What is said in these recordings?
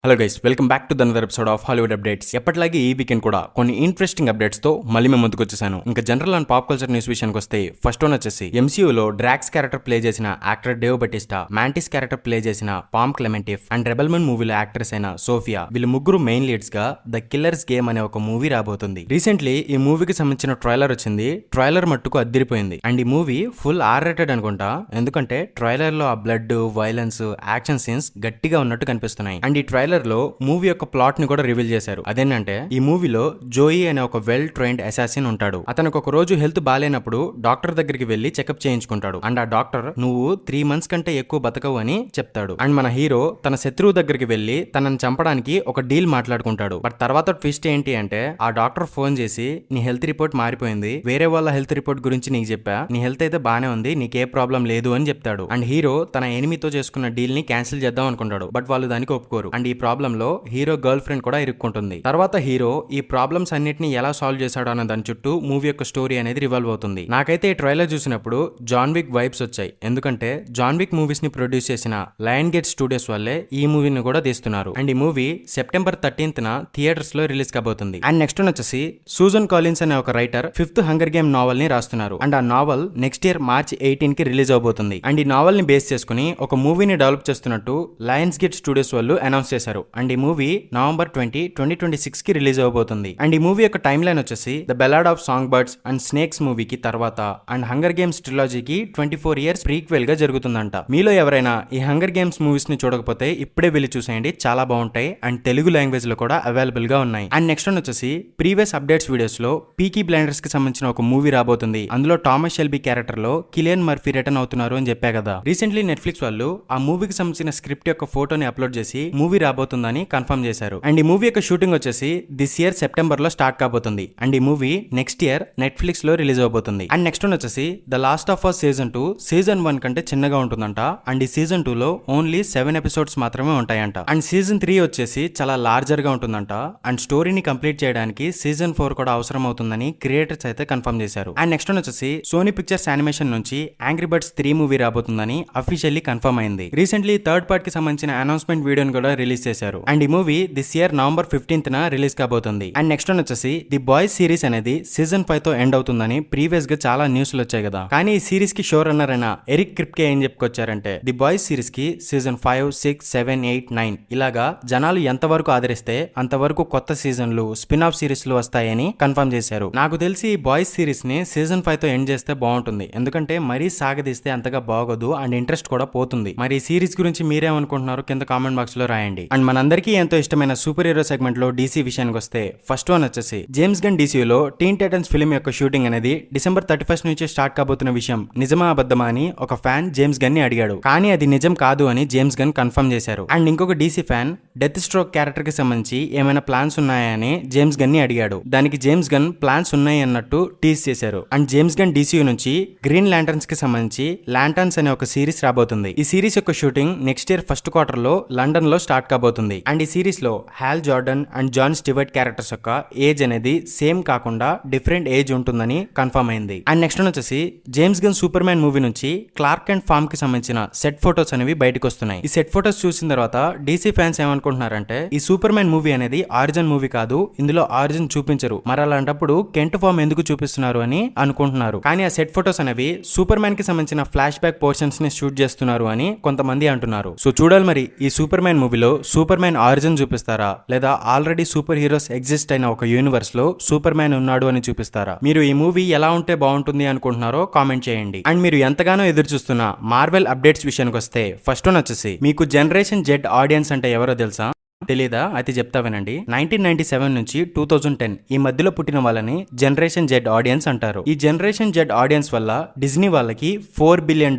Hello guys, welcome back to దనదర్ episode of Hollywood updates. ఎప్పటిలాగే ఈ weekend కూడా కొన్ని ఇంట్రెస్టింగ్ అప్డేట్స్ తో మళ్ళీ మేము ముందుకు వచ్చేసాను. ఇంకా general and pop culture news విషయానికి వస్తే ఫస్ట్ వన్ వచ్చేసి ఎంసీయూలో డ్రాక్స్ క్యారెక్టర్ ప్లే చేసిన actor Dave Bautista, Mantis character play చేసిన పామ్ క్లెమెంటిఫ్ అండ్ రెబల్మన్ మూవీలో యాక్ట్రెస్ అయిన సోఫియా, వీళ్ళు ముగ్గురు మెయిన్ లీడ్స్ గా ద కిల్లర్స్ గేమ్ అనే ఒక మూవీ రాబోతుంది. రీసెంట్లీ ఈ మూవీకి సంబంధించిన ట్రైలర్ వచ్చింది. ట్రైలర్ మట్టుకు అద్దిరిపోయింది అండ్ ఈ మూవీ ఫుల్ ఆర్ రేటెడ్ అనుకుంటా, ఎందుకంటే ట్రైలర్ లో ఆ బ్లడ్, వైలెన్స్, యాక్షన్ సీన్స్ గట్టిగా ఉన్నట్టు కనిపిస్తున్నాయి. అండ్ ఈ ట్రైలర్ లో మూవీ యొక్క ప్లాట్ ని కూడా రివీల్ చేశారు. అదేంటంటే ఈ మూవీలో జోయి అనే ఒక వెల్ ట్రైన్డ్ అసాసిన్ ఉంటాడు. అతనికి ఒక రోజు హెల్త్ బాగాలేనప్పుడు డాక్టర్ దగ్గరికి వెళ్లి చెకప్ చేయించుకుంటాడు. అండ్ ఆ డాక్టర్ నువ్వు 3 months కంటే ఎక్కువ బతకవు అని చెప్తాడు. అండ్ మన హీరో తన శత్రువు దగ్గరికి వెళ్లి తనని చంపడానికి ఒక డీల్ మాట్లాడుకుంటాడు. బట్ తర్వాత ట్విస్ట్ ఏంటి అంటే ఆ డాక్టర్ ఫోన్ చేసి నీ హెల్త్ రిపోర్ట్ మారిపోయింది, వేరే వాళ్ళ హెల్త్ రిపోర్ట్ గురించి నీకు చెప్పా, నీ హెల్త్ అయితే బానే ఉంది, నీకే ప్రాబ్లం లేదు అని చెప్తాడు. అండ్ హీరో తన ఎనిమితో చేసుకున్న డీల్ ని క్యాన్సిల్ చేద్దాం అనుకుంటాడు. బట్ వాళ్ళు దానికి ఒప్పుకోరు. అండ్ ఈ ప్రాబ్లం లో హీరో గర్ల్ ఫ్రెండ్ కూడా ఇరుక్కుంటుంది. తర్వాత హీరో ఈ ప్రాబ్లమ్స్ అన్నిటిని ఎలా సాల్వ్ చేశాడు అన్న దాని చుట్టూ మూవీ యొక్క స్టోరీ అనేది రివాల్వ్ అవుతుంది. నాకైతే ఈ ట్రైలర్ చూసినప్పుడు జాన్ విక్ వైబ్స్ వచ్చాయి. ఎందుకంటే జాన్ విక్ మూవీస్ ని ప్రొడ్యూస్ చేసిన లయన్ గేట్ స్టూడియోస్ వల్లే ఈ మూవీని కూడా తీస్తున్నారు. అండ్ ఈ మూవీ September 13th థియేటర్స్ లో రిలీజ్ కాబోతుంది. అండ్ నెక్స్ట్ వచ్చేసి సూజన్ కాలిన్స్ అనే ఒక writer 5th hunger game naval ని రాస్తున్నారు. అండ్ ఆ నావల్ నెక్స్ట్ ఇయర్ March 18 కి రిలీజ్ అవబోతుంది. అండ్ ఈ నావల్ ని బేస్ చేసుకుని ఒక మూవీని డెవలప్ చేస్తున్నట్టు లయన్స్ గేట్ స్టూడియోస్ వాళ్ళు అనౌన్స్ చేశారు. అండ్ ఈ మూవీ November 20, 2026 కి రిలీజ్ అవబోతుంది. అండ్ ఈ మూవీ యొక్క టైమ్ లైన్ వచ్చేసి the Ballad of Song Birds and Snakes మూవీకి తర్వాత అండ్ హంగర్ గేమ్స్ ట్రిలాజీకి 24 years ప్రీక్వెల్ గా జరుగుతుందంట. మీలో ఎవరైనా ఈ హంగర్ గేమ్స్ మూవీస్ ని చూడకపోతే ఇప్పుడే వెళ్ళి చూసేయండి, చాలా బాగుంటాయి అండ్ తెలుగు లాంగ్వేజ్ లో కూడా అవైలబుల్ గా ఉన్నాయి. అండ్ నెక్స్ట్ వచ్చేసి ప్రీవియస్ అప్డేట్స్ వీడియోస్ లో పీకీ బ్లైండర్స్ కి సంబంధించిన ఒక మూవీ రాబోతుంది. అందులో థామస్ షెల్బీ క్యారెక్టర్ లో కిలియన్ మర్ఫీ రిటర్న్ అవుతున్నారు అని చెప్పా కదా. రీసెంట్లీ నెట్ఫ్లిక్స్ వాళ్ళు ఆ మూవీకి సంబంధించిన స్క్రిప్ట్ యొక్క ఫోటోని అప్లోడ్ చేసి మూవీ రాబోతుందని కన్ఫర్మ్ చేశారు. అండ్ ఈ మూవీ యొక్క షూటింగ్ వచ్చేసి దిస్ ఇయర్ September లో స్టార్ట్ కాబోతుంది. అండ్ ఈ మూవీ నెక్స్ట్ ఇయర్ నెట్ఫ్లిక్స్ లో రిలీజ్ అవబోతుంది. అండ్ నెక్స్ట్ వచ్చేసి the last of us season 2 season 1 కంటే చిన్నగా ఉంటుందంట. అండ్ ఈ సీజన్ 2 లో ఓన్లీ 7 episodes మాత్రమే ఉంటాయంట. అండ్ సీజన్ 3 వచ్చేసి చాలా లార్జర్ గా ఉంటుందంట. అండ్ స్టోరీని కంప్లీట్ చేయడానికి సీజన్ 4 కూడా అవసరం అవుతుందని క్రియేటర్స్ అయితే కన్ఫర్మ్ చేశారు. అండ్ నెక్స్ట్ వచ్చేసి సోనీ పిక్చర్స్ యానిమేషన్ నుంచి యాంగ్రీ బర్డ్స్ 3 మూవీ రాబోతుందని అఫీషియల్లీ కన్ఫర్మ్ అయింది. రీసెంట్లీ థర్డ్ పార్ట్ కి సంబంధించిన అనౌన్స్మెంట్ వీడియోని కూడా రిలీజ్ చేశారు. అండ్ ఈ movie this year November 15th release కాబోతుంది. అండ్ నెక్స్ట్ వచ్చేసి ది బాయ్స్ సిరీస్ అనేది సీజన్ 5 తో ఎండ్ అవుతుందని ప్రీవియస్ గా చాలా న్యూస్లు వచ్చాయి కదా. కానీ ఈ సిరీస్ కి షో రన్నర్ అయిన ఎరిక్ క్రిప్కే ఏం చెప్పుకొచ్చారంటే ది బాయ్స్ సిరీస్ కి సీజన్ 5, 6, 7, 8, 9 ఇలాగా జనాలు ఎంతవరకు ఆదరిస్తే అంతవరకు కొత్త సీజన్లు, స్పిన్ ఆఫ్ సిరీస్లు వస్తాయని కన్ఫర్మ్ చేశారు. నాకు తెలిసి ఈ బాయ్స్ సిరీస్ ని సీజన్ 5 తో ఎండ్ చేస్తే బాగుంటుంది. ఎందుకంటే మరీ సాగదీస్తే అంతగా బాగోదు అండ్ ఇంట్రెస్ట్ కూడా పోతుంది. మరి ఈ సిరీస్ గురించి మీరేమనుకుంటున్నారు కింద కామెంట్ బాక్స్ లో రాయండి. అండ్ మనందరికీ ఎంతో ఇష్టమైన సూపర్ హీరో సెగ్మెంట్ లో డీసీ విషయానికి వస్తే ఫస్ట్ వన్ వచ్చేసి జేమ్స్ గన్ డీసీలో టీన్ టైటన్స్ ఫిల్మ్ యొక్క షూటింగ్ అనేది December 31st నుంచి స్టార్ట్ కాబోతున్న విషయం నిజమా అబద్ధమా అని ఒక ఫ్యాన్ జేమ్స్ గన్ ని అడిగాడు. కానీ అది నిజం కాదు అని జేమ్స్ గన్ కన్ఫర్మ్ చేశారు. అండ్ ఇంకొక DC fan death stroke character కి సంబంధించి ఏమైనా ప్లాన్స్ ఉన్నాయా అని జేమ్స్ గన్ ని అడిగాడు. దానికి జేమ్స్ గన్ ప్లాన్స్ ఉన్నాయి అన్నట్టు టీజ్ చేశారు. అండ్ జేమ్స్ గన్ డీసీ నుంచి గ్రీన్ ల్యాంటర్న్స్ కి సంబంధించి ల్యాంటర్న్స్ అనే ఒక సిరీస్ రాబోతుంది. ఈ సిరీస్ యొక్క shooting next year first quarter లో లండన్ లో స్టార్ట్ కాబోతుంది. అండ్ ఈ సిరీస్ లో Hal Jordan and John Stewart characters యొక్క ఏజ్ అనేది సేమ్ కాకుండా డిఫరెంట్ ఏజ్ ఉంటుందని కన్ఫర్మ్ అయింది. అండ్ నెక్స్ట్ వచ్చేసి James Gunn Superman movie నుంచి క్లార్క్ అండ్ ఫామ్ కి సంబంధించిన సెట్ ఫోటోస్ అనేవి బయటకు వస్తున్నాయి. ఈ సెట్ ఫోటోస్ చూసిన తర్వాత డీసీ ఫ్యాన్స్ ఏమనుకుంటున్నారంటే ఈ సూపర్ మ్యాన్ మూవీ అనేది ఆరిజిన్ మూవీ కాదు, ఇందులో ఆరిజిన్ చూపించరు, మరి అలాంటప్పుడు కెంట్ ఫామ్ ఎందుకు చూపిస్తున్నారు అని అనుకుంటున్నారు. కానీ ఆ సెట్ ఫోటోస్ అనేవి సూపర్ మ్యాన్ కి సంబంధించిన ఫ్లాష్ బ్యాక్ పోర్షన్స్ ని షూట్ చేస్తున్నారు అని కొంతమంది అంటున్నారు. సో చూడాలి మరి ఈ సూపర్ మ్యాన్ మూవీలో సూపర్ మ్యాన్ ఆరిజిన్ చూపిస్తారా లేదా ఆల్రెడీ సూపర్ హీరోస్ ఎగ్జిస్ట్ అయిన ఒక యూనివర్స్ లో సూపర్ మ్యాన్ ఉన్నాడు అని చూపిస్తారా? మీరు ఈ మూవీ ఎలా ఉంటే బాగుంటుంది అనుకుంటున్నారో కామెంట్ చేయండి. అండ్ మీరు ఎంతగానో ఎదురు చూస్తున్న మార్వెల్ అప్డేట్స్ విషయానికి వస్తే ఫస్ట్ వన్ వచ్చేసి మీకు జనరేషన్ జెడ్ ఆడియన్స్ అంటే ఎవరో తెలుసా? తెలీదా? అయితే చెప్తా వినండి. 1997 నుంచి 2010 ఈ మధ్యలో పుట్టిన వాళ్ళని జనరేషన్ జెడ్ ఆడియన్స్ అంటారు. ఈ జనరేషన్ జెడ్ ఆడియన్స్ వల్ల డిజ్నీ వాళ్ళకి $4 billion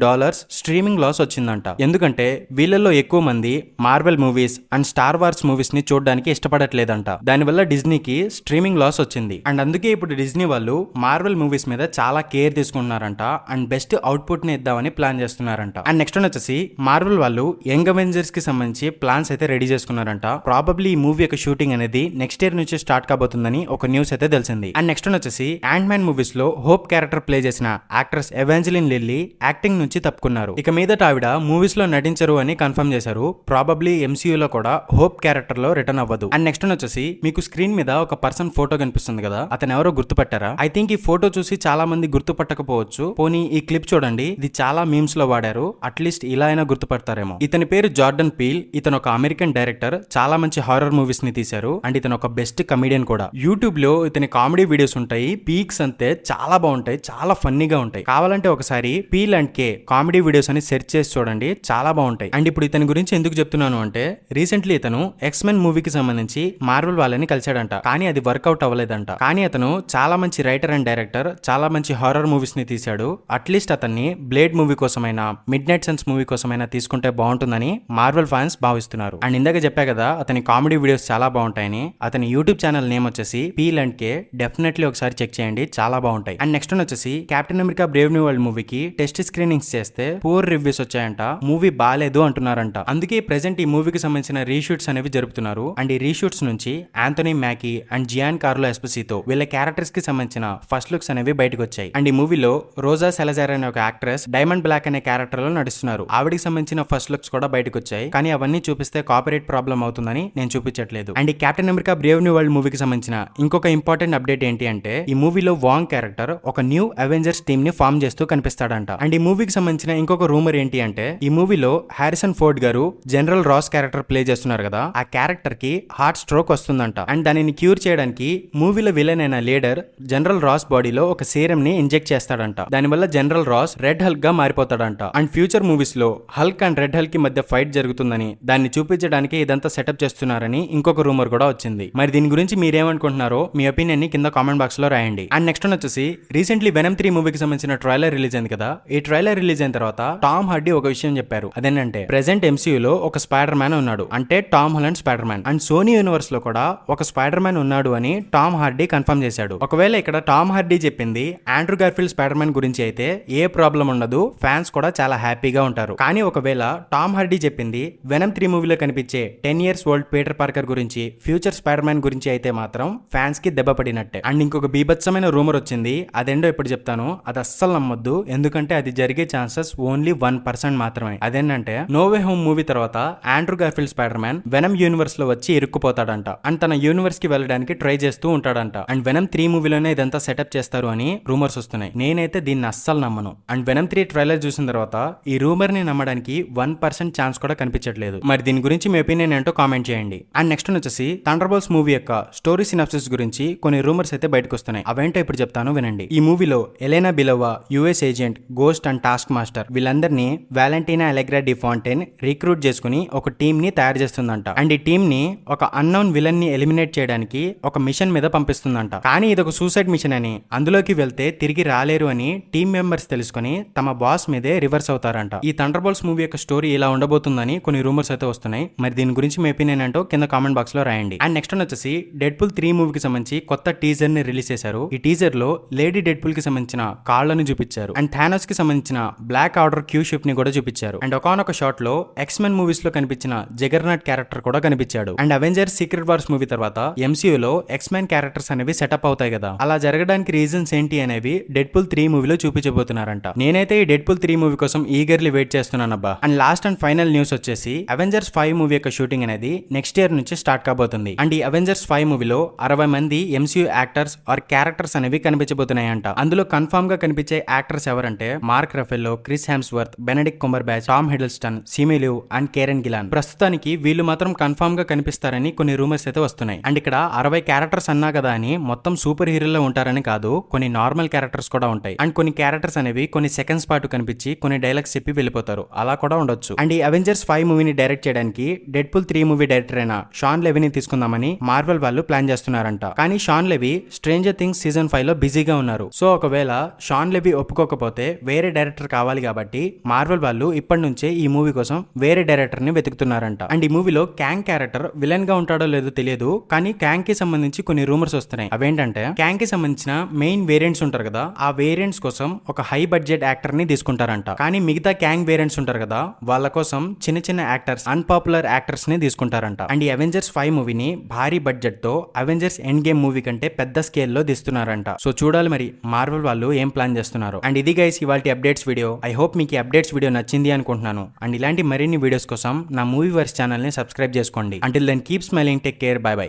స్ట్రీమింగ్ లాస్ వచ్చిందంట. ఎందుకంటే వీళ్ళల్లో ఎక్కువ మంది Marvel movies and star wars movies ని చూడడానికి ఇష్టపడట్లేదంట. దానివల్ల డిజ్నీకి స్ట్రీమింగ్ లాస్ వచ్చింది. అండ్ అందుకే ఇప్పుడు డిజ్నీ వాళ్ళు మార్వెల్ మూవీస్ మీద చాలా కేర్ తీసుకుంటున్నారంట అండ్ బెస్ట్ అవుట్పుట్ ని ఇద్దామని ప్లాన్ చేస్తున్నారంట. అండ్ నెక్స్ట్ వచ్చేసి మార్వెల్ వాళ్ళు యంగ్ అవెంజర్స్ కి సంబంధించి ప్లాన్స్ అయితే రెడీ చేసుకున్నారంట. ప్రాబబ్లీ ఈ మూవీ యొక్క షూటింగ్ అనేది నెక్స్ట్ ఇయర్ నుంచి స్టార్ట్ కాబోతుందని ఒక న్యూస్ అయితే తెలిసింది. అండ్ నెక్స్ట్ వచ్చేసి యాంట్ మ్యాన్ మూవీస్ లో హోప్ క్యారెక్టర్ ప్లే చేసిన యాక్ట్రెస్ ఎవాంజలిన్ లిల్లీ యాక్టింగ్ నుంచి తప్పుకున్నారు. ఇక మీదట ఆవిడ మూవీస్ లో నటించరు అని కన్ఫర్మ్ చేశారు. ప్రాబబ్లీ MCU లో కూడా హోప్ క్యారెక్టర్ లో రిటర్న్ అవ్వదు. అండ్ నెక్స్ట్ వచ్చేసి మీకు స్క్రీన్ మీద ఒక పర్సన్ ఫోటో కనిపిస్తుంది కదా, అతను ఎవరో గుర్తుపట్టారా? ఐ థింక్ ఈ ఫోటో చూసి చాలా మంది గుర్తుపట్టకపోవచ్చు. పోనీ ఈ క్లిప్ చూడండి, ఇది చాలా మీమ్స్ లో వాడారు. అట్లీస్ట్ ఇలా అయినా గుర్తుపడతారేమో. ఇతని పేరు జార్డన్ పీల్. ఇతను ఒక అమెరికన్ డైరెక్టర్. చాలా మంచి హారర్ మూవీస్ ని తీశారు. అండ్ ఇతను ఒక బెస్ట్ కమెడియన్ కూడా. యూట్యూబ్ లో ఇతని కామెడీ వీడియోస్ ఉంటాయి. పీక్స్ అంతే చాలా బాగుంటాయి, చాలా ఫన్నీగా ఉంటాయి. కావాలంటే ఒకసారి peel and K comedy videos అని సెర్చ్ చేసి చూడండి, చాలా బాగుంటాయి. అండ్ ఇప్పుడు ఇతని గురించి ఎందుకు చెప్తున్నాను అంటే, రీసెంట్లీ ఇతను ఎక్స్మెన్ మూవీకి సంబంధించి మార్వెల్ వాళ్ళని కలిశాడంట. కానీ అది వర్కౌట్ అవ్వలేదంట. కానీ అతను చాలా మంచి రైటర్ అండ్ డైరెక్టర్. చాలా మంచి హారర్ మూవీస్ ని తీశాడు. అట్లీస్ట్ అతన్ని బ్లేడ్ మూవీ కోసమైనా, మిడ్ నైట్ సన్స్ మూవీ కోసమైనా తీసుకుంటే బాగుంటుందని మార్వెల్ ఫ్యాన్స్ భావిస్తున్నారు. అండ్ ఇందాక చెప్పా కదా అతని కామెడీ వీడియోస్ చాలా బాగుంటాయని. అతని యూట్యూబ్ ఛానల్ నేమ్ వచ్చేసి పీల్ అండ్ కే. డెఫినెట్లీ ఒకసారి చెక్ చేయండి, చాలా బాగుంటాయి. అండ్ నెక్స్ట్ వచ్చేసి captain America Brave new world మూవీకి టెస్ట్ స్క్రీనింగ్స్ చేస్తే పూర్ రివ్యూస్ వచ్చాయంట. మూవీ బాలేదు అంటున్నారంట. అందుకే ప్రెసెంట్ ఈ మూవీకి సంబంధించిన రీషూట్స్ అనేవి జరుపుతున్నారు. అండ్ ఈ రీషూట్స్ నుంచి ఆంథోనీ మ్యాకీ అండ్ జియాన్ కార్లో ఎస్పెసితో వీళ్ళ క్యారెక్టర్స్ కి సంబంధించిన ఫస్ట్ లుక్స్ అనేవి బయటకు వచ్చాయి. అండ్ ఈ మూవీలో రోజా సెలజార్ అనే ఒక యాక్ట్రెస్ డైమండ్ బ్లాక్ అనే క్యారెక్టర్ లో నడుస్తున్నారు. ఆవిడికి సంబంధించిన ఫస్ట్ లుక్స్ కూడా బయటకు వచ్చాయి. కానీ అవన్నీ చూపిస్తే కాపీరైట్ ప్రాబ్లం అవుతుందని నేను చూపించట్లేదు. అండ్ ఈ captain America Brave new world మూవీకి సంబంధించిన ఇంకొక ఇంపార్టెంట్ అప్డేట్ ఏంటి అంటే, ఈ మూవీలో వాంగ్ క్యారెక్టర్ ఒక న్యూ అవెంజర్స్ టీమ్ ని ఫామ్ చేస్తూ కనిపిస్తాడంట. అండ్ ఈ మూవీకి సంబంధించిన ఇంకొక రూమర్ ఏంటి అంటే, ఈ మూవీలో హారిసన్ ఫోర్డ్ గారు జనరల్ రాస్ క్యారెక్టర్ ప్లే చేస్తున్నారు కదా, ఆ క్యారెక్టర్ కి హార్ట్ స్ట్రోక్ వస్తుందంట. అండ్ దానిని క్యూర్ చేయడానికి మూవీలో విలన్ అయిన లీడర్ జనరల్ రాస్ బాడీలో ఒక సీరం ని ఇంజెక్ట్ చేస్తాడంట. దానివల్ల జనరల్ రాస్ రెడ్ హల్క్ గా మారిపోతాడంట. అండ్ ఫ్యూచర్ మూవీస్ లో హల్క్ అండ్ రెడ్ హల్క్ కి మధ్య ఫైట్ జరుగుతుందని, దాన్ని చూపించడానికి ఇదంతా సెటప్ చేస్తున్నారని ఇంకొక రూమర్ కూడా వచ్చింది. మరి దీని గురించి మీరేమనుకుంటున్నారో మీ ఒపీనియన్ ని కింద కామెంట్ బాక్స్ లో రాయండి. అండ్ నెక్స్ట్ వచ్చేసి రీసెంట్లీ వెనమ్ 3 మూవీకి సంబంధించిన ట్రైలర్ రిలీజ్ అయింది కదా. ఈ ట్రైలర్ రిలీజ్ అయిన తర్వాత టామ్ హార్డీ ఒక విషయం చెప్పారు. అదేంటంటే ప్రెసెంట్ MCU లో ఒక స్పైడర్ మ్యాన్ ఉన్నాడు, అంటే Tom Holland spider man. And Sony universe లో కూడా ఒక స్పైడర్ మ్యాన్ ఉన్నాడు అని టామ్ హార్డీ కన్ఫర్మ్ చేశాడు. ఒకవేళ ఇక్కడ టామ్ హార్డీ చెప్పింది ఆండ్రూ గార్ఫీల్డ్ స్పైడర్ మ్యాన్ గురించి అయితే ఏ ప్రాబ్లం ఉండదు, ఫ్యాన్స్ కూడా చాలా హ్యాపీగా ఉంటారు. కానీ ఒకవేళ టామ్ హార్డీ చెప్పింది వెనమ్ 3 మూవీలో కనిపించే 10 years old పీటర్ పార్కర్ గురించి, ఫ్యూచర్ స్పైడర్ మ్యాన్ గురించి అయితే మాత్రం ఫ్యాన్స్ కి దెబ్బ పడినట్టే. అండ్ ఇంకొక బీభత్సమైన రూమర్ వచ్చింది, అదేంటో ఇప్పుడు చెప్తాను. అది అస్సలు నమ్మొద్దు, ఎందుకంటే అది జరిగే ఛాన్సెస్ ఓన్లీ 1% మాత్రమే. అదేంటంటే నో వే హోమ్ మూవీ తర్వాత Andrew Garfield spider man venom universe లో వచ్చి ఇరుక్కుపోతాడంట. అండ్ తన యూనివర్స్ కి వెళ్ళడానికి ట్రై చేస్తూ ఉంటాడంట. అండ్ వెనమ్ 3 మూవీలోనే ఇదంతా సెటప్ చేస్తారు అని రూమర్స్ వస్తున్నాయి. నేనైతే దీన్ని అస్సలు నమ్మను. అండ్ వెనమ్ 3 ట్రైలర్ చూసిన తర్వాత ఈ రూమర్ ని నమ్మడానికి 1% ఛాన్స్ కూడా కనిపించట్లేదు. మరి దీని గురించి మీ ఒపీనియన్ ఏంటో కామెంట్ చేయండి. అండ్ నెక్స్ట్ వచ్చేసి థండర్బోల్ట్స్ మూవీ యొక్క స్టోరీ సినాప్సిస్ గురించి కొన్ని రూమర్స్ అయితే బయటకు వస్తున్నాయి. అవేంటో ఇప్పుడు చెప్తాను వినండి. ఈ మూవీలో Elena Belova, US agent, ghost and taskmaster వీళ్ళందరినీ Valentina Allegra de Fontaine recruit చేసుకుని ఒక టీమ్ ని తయారు చేస్తుందంట. అండ్ ఈ టీమ్ ని ఒక అన్నోన్ విలన్ ని ఎలిమినేట్ చేయడానికి ఒక మిషన్ మీద పంపిస్తుందంట. కానీ ఇది ఒక సూసైడ్ మిషన్ అని, అందులోకి వెళ్తే తిరిగి రాలేరు అని టీమ్ మెంబర్స్ తెలుసుకుని తమ బాస్ మీదే రివర్స్ అవుతారంట. ఈ థండర్బోల్ట్స్ మూవీ యొక్క స్టోరీ ఇలా ఉండబోతుందని కొన్ని రూమర్స్ అయితే వస్తున్నాయి. మరి దీని గురించి మీ ఒపీనియన్ ఏంటో కింద కామెంట్ బాక్స్ లో రాయండి. అండ్ నెక్స్ట్ వచ్చేసి డెడ్పూల్ 3 మూవీకి సంబంధించి కొత్త టీజర్ ని రిలీజ్ చేశారు. ఈ టీజర్ లో లేడీ డెడ్పూల్ కి సంబంధించిన కాళ్లను చూపించారు. అండ్ థానోస్ కి సంబంధించిన బ్లాక్ ఆర్డర్ క్యూ షిప్ ని కూడా చూపించారు. అండ్ ఒకనొక షాట్ లో ఎక్స్మెన్ మూవీస్ లో కనిపించిన జగర్నాట్ క్యారెక్టర్ కూడా కనిపించాడు. And Avengers secret wars movie తర్వాత MCU లో ఎక్స్మెన్ క్యారెక్టర్స్ అనేవి సెటప్ అవుతాయి కదా, అలా జరగడానికి రీజన్స్ ఏంటి అనేవి డెడ్పూల్ 3 మూవీలో చూపించబోతున్నారంట. నేనైతే ఈ డెడ్పూల్ 3 మూవీ కోసం ఈగర్లీ వెయిట్ చేస్తున్నానబ్బా. And last and final news వచ్చేసి అవెంజర్స్ 5 మూవీ యొక్క షూటింగ్ అనేది నెక్స్ట్ ఇయర్ నుంచి స్టార్ట్ కాబోతుంది. అండ్ ఈ అవెంజర్స్ 5 మూవీలో 60 మంది MCU యాక్టర్స్ ఆర్ క్యారెక్టర్స్ అనేవి కనిపించబోతున్నాయంట. అందులో కన్ఫర్మ్ గా కనిపించే యాక్టర్స్ ఎవరంటే Mark Ruffalo, Chris Hemsworth, Benedict Cumberbatch, Tom Hiddleston, Simu Liu and Karen Gillan. ప్రస్తుతానికి వీళ్ళు మాత్రం కన్ఫర్మ్ గా కనిపిస్తారని కొన్ని రూమర్స్ అయితే వస్తున్నాయి. అండ్ ఇక్కడ 60 క్యారెక్టర్స్ అన్నా కదా అని మొత్తం సూపర్ హీరోలో ఉంటారని కాదు, కొన్ని నార్మల్ క్యారెక్టర్స్ కూడా ఉంటాయి. అండ్ కొన్ని క్యారెక్టర్స్ అనేవి కొన్ని సెకండ్స్ పాటు కనిపించి కొన్ని డైలాగ్స్ చెప్పి వెళ్ళిపోతారు, అలా కూడా ఉండొచ్చు. అండ్ ఈ అవెంజర్స్ 5 మూవీని డైరెక్ట్ చేయడానికి డెడ్పూల్ 3 మూవీ డైరెక్టర్ అయిన షాన్ లెవీని తీసుకుందామని మార్వెల్ వాళ్ళు ప్లాన్ చేస్తున్నారంట. కానీ Shawn Levy Stranger Things season 5 లో బిజీగా ఉన్నారు. సో ఒకవేళ షాన్ లెవీ ఒప్పుకోకపోతే వేరే డైరెక్టర్ కావాలి కాబట్టి మార్వెల్ వాళ్ళు ఇప్పటి నుంచే ఈ మూవీ కోసం వేరే డైరెక్టర్ ని వెతుకుతున్నారంట. అండ్ ఈ మూవీలో క్యాంగ్ క్యారెక్టర్ విలన్ గా ఉంటాడో లేదో తెలియదు, కానీ క్యాంగ్ కి సంబంధించి కొన్ని రూమర్స్ వస్తున్నాయి. అవేంటంటే క్యాంగ్ కి సంబంధించిన మెయిన్ వేరియంట్స్ ఉంటారు కదా, ఆ వేరియంట్స్ కోసం ఒక హై బడ్జెట్ యాక్టర్ ని తీసుకుంటారంట. కానీ మిగతా క్యాంగ్ వేరియంట్స్ ఉంటారు కదా, వాళ్ళ కోసం చిన్న చిన్న యాక్టర్స్, అన్పాపులర్ యాక్టర్స్ ని తీసుకుంటారు. తీసుకుంటారంట. అండ్ ఈ అవెంజర్స్ 5 మూవీని భారీ బడ్జెట్ తో అవెంజర్స్ ఎండ్ గేమ్ మూవీ కంటే పెద్ద స్కేల్ లో తీస్తున్నారంట. సో చూడాలి మరి మార్వెల్ వాళ్ళు ఏం ప్లాన్ చేస్తున్నారు. అండ్ ఇది గైస్ ఇవాల్టి అప్డేట్స్ వీడియో. ఐ హోప్ మీకు ఈ అప్డేట్స్ వీడియో నచ్చింది అనుకుంటున్నాను. అండ్ ఇలాంటి మరిన్ని వీడియోస్ కోసం నా మూవీ వర్స్ ఛానల్ ని సబ్స్క్రైబ్ చేసుకోండి. Until then keep smiling, take care, bye by.